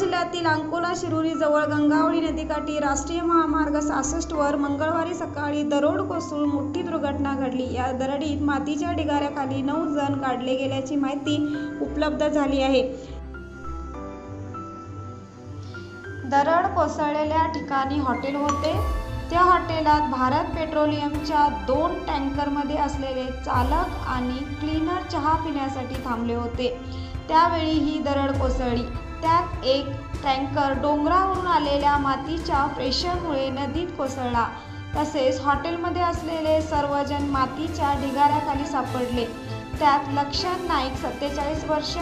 जिल्ह्यातील अंकोला शिरुरी जवळ गंगावळी नदीकाठी राष्ट्रीय महामार्ग 66 वर मंगळवारी सकाळी दरड कोसळून मोठी दुर्घटना घडली। या दरडीत मातीच्या ढिगाऱ्याखाली 9 जण काढले गेल्याची माहिती उपलब्ध झाली आहे। दरड कोसळलेल्या ठिकाणी हॉटेल होते। त्या हॉटेलात भारत पेट्रोलियमच्या 2 टँकरमध्ये असलेले चालक आणि क्लीनर चहा पिण्यासाठी थांबले होते। त्यावेळी ही दरड कोसळली। त्यात एक टँकर डोंगरावरून आलेल्या मातीच्या प्रेशरमुळे नदीत कोसळला। तसेच हॉटेलमध्ये असलेले सर्वजण मातीच्या ढिगाऱ्याखाली सापडले। त्यात लक्षण नाईक 47 वर्ष,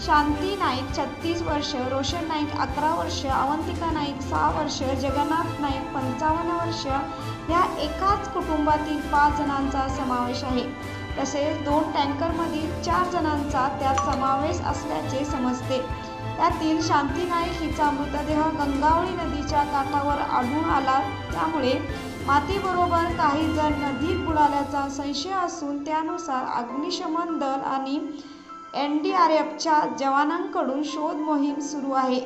शांती नाईक 36 वर्ष, रोशन नाईक 11 वर्ष, अवंतिका नाईक 6 वर्ष, जगन्नाथ नाईक 55 वर्ष या एकाच कुटुंबातील 5 जणांचा समावेश आहे। तसेच 2 टँकरमधील 4 जणांचा त्यात समावेश असल्याचे समजते। यातील शांती नाईक हिचा मृतदेह गंगावळी नदीच्या काठावर आढळून आला। त्यामुळे मातीबरोबर काही जण नदीत बुडाल्याचा संशय असून त्यानुसार अग्निशमन दल आणि NDRFच्या जवानांकडून शोध मोहीम सुरू आहे।